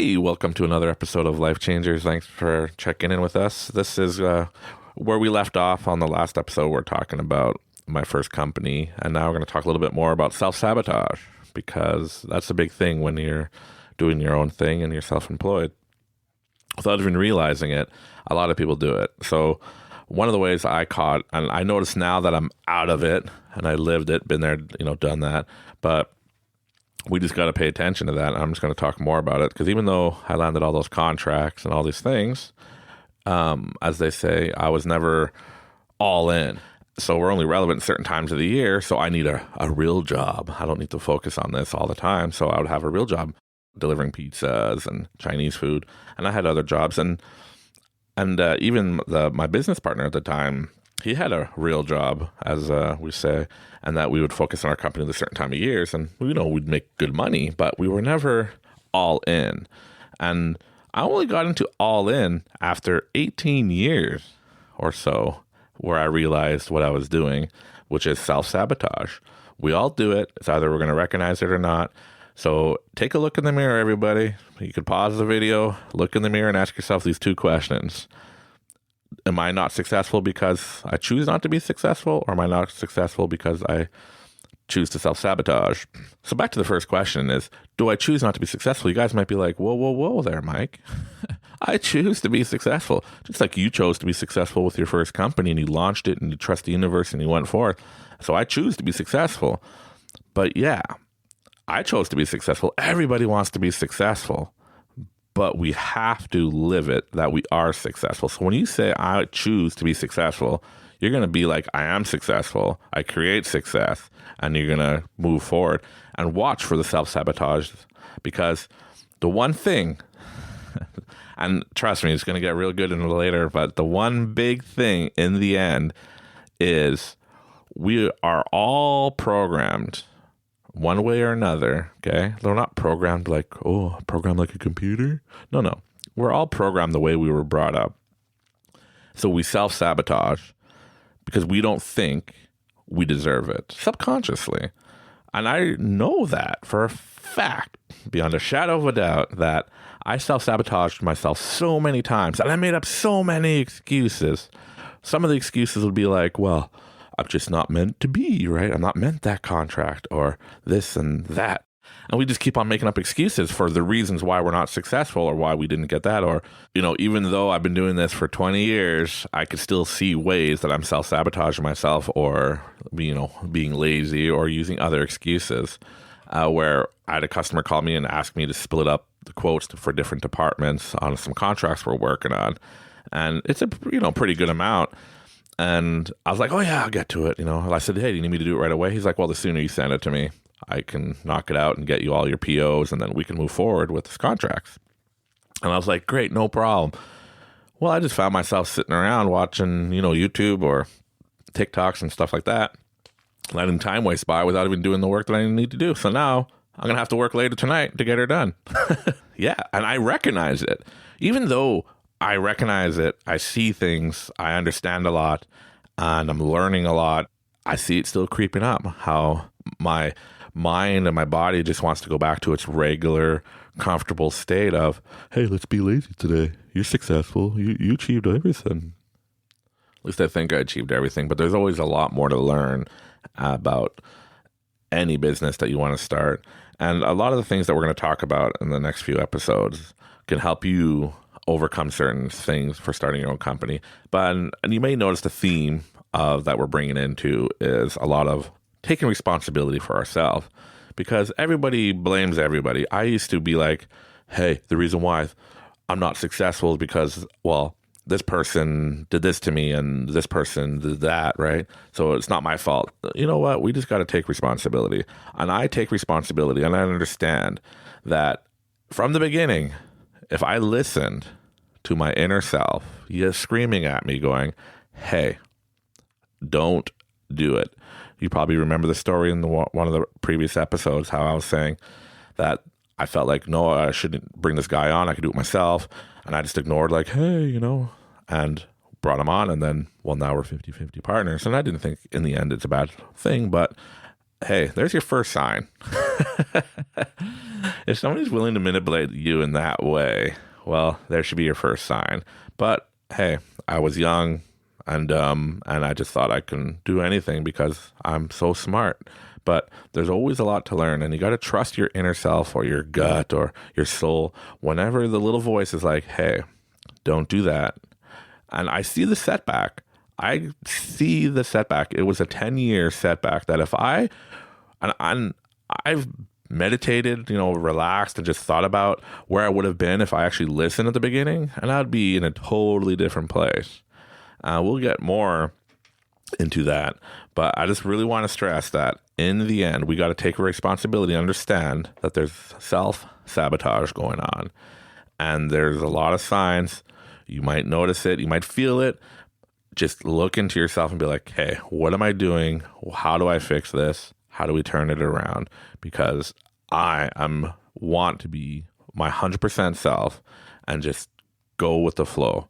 Hey, welcome to another episode of Life Changers. Thanks for checking in with us. This is where we left off on the last episode. We're talking about my first company, and now we're going to talk a little bit more about self-sabotage, because that's a big thing when you're doing your own thing and you're self-employed. Without even realizing it, a lot of people do it. So one of the ways I caught, and I notice now that I'm out of it, and I lived it, been there, done that, but we just got to pay attention to that. I'm just going to talk more about it, because even though I landed all those contracts and all these things, as they say, I was never all in. So we're only relevant certain times of the year. So I need a real job. I don't need to focus on this all the time. So I would have a real job delivering pizzas and Chinese food. And I had other jobs. And even my business partner at the time, he had a real job, as we say, and that we would focus on our company at a certain time of years. And, we'd make good money, but we were never all in. And I only got into all in after 18 years or so, where I realized what I was doing, which is self-sabotage. We all do it. It's either we're going to recognize it or not. So take a look in the mirror, everybody. You could pause the video, look in the mirror, and ask yourself these two questions. Am I not successful because I choose not to be successful, or am I not successful because I choose to self-sabotage? So back to the first question is, do I choose not to be successful? You guys might be like, whoa there, Mike. I choose to be successful. Just like you chose to be successful with your first company and you launched it and you trust the universe and you went forth. So I choose to be successful. But yeah, I chose to be successful. Everybody wants to be successful. But we have to live it that we are successful. So when you say, I choose to be successful, you're going to be like, I am successful. I create success. And you're going to move forward and watch for the self-sabotage. Because the one thing, and trust me, it's going to get real good in later, but the one big thing in the end is we are all programmed one way or another, okay? They're not programmed like, programmed like a computer. No. We're all programmed the way we were brought up. So we self-sabotage because we don't think we deserve it, subconsciously. And I know that for a fact, beyond a shadow of a doubt, that I self-sabotaged myself so many times, and I made up so many excuses. Some of the excuses would be like, well, I'm just not meant to be, right? I'm not meant that contract, or this and that. And we just keep on making up excuses for the reasons why we're not successful, or why we didn't get that. Or, even though I've been doing this for 20 years, I could still see ways that I'm self-sabotaging myself, or, being lazy, or using other excuses, where I had a customer call me and ask me to split up the quotes for different departments on some contracts we're working on. And it's a, pretty good amount. And I was like, oh yeah, I'll get to it. I said, hey, do you need me to do it right away? He's like, well, the sooner you send it to me, I can knock it out and get you all your POs, and then we can move forward with this contracts. And I was like, great, no problem. Well, I just found myself sitting around watching, YouTube or TikToks and stuff like that, letting time waste by without even doing the work that I need to do. So now I'm going to have to work later tonight to get her done. Yeah, and I recognize it. Even though I recognize it, I see things, I understand a lot, and I'm learning a lot, I see it still creeping up, how my mind and my body just wants to go back to its regular, comfortable state of, hey, let's be lazy today. You're successful. You achieved everything. At least I think I achieved everything, but there's always a lot more to learn about any business that you want to start. And a lot of the things that we're going to talk about in the next few episodes can help you overcome certain things for starting your own company. But and you may notice the theme of that we're bringing into is a lot of taking responsibility for ourselves, because everybody blames everybody. I used to be like, hey, the reason why I'm not successful is because, well, this person did this to me and this person did that, right? So it's not my fault. You know what? We just got to take responsibility. And I take responsibility, and I understand that from the beginning, if I listened to my inner self, screaming at me going, hey, don't do it. You probably remember the story in one of the previous episodes, how I was saying that I felt like, no, I shouldn't bring this guy on. I could do it myself. And I just ignored like, hey, and brought him on. And then, well, now we're 50-50 partners. And I didn't think in the end it's a bad thing, but hey, there's your first sign. If somebody's willing to manipulate you in that way, well, there should be your first sign. But hey, I was young and dumb, and I just thought I couldn't do anything because I'm so smart. But there's always a lot to learn, and you got to trust your inner self or your gut or your soul whenever the little voice is like, hey, don't do that. And I see the setback. I see the setback. It was a 10-year setback that if I've meditated, relaxed and just thought about where I would have been if I actually listened at the beginning, and I'd be in a totally different place. We'll get more into that, but I just really want to stress that in the end, we got to take responsibility and understand that there's self-sabotage going on, and there's a lot of signs. You might notice it, you might feel it. Just look into yourself and be like, hey, what am I doing? How do I fix this? How do we turn it around? Because I want to be my 100% self and just go with the flow.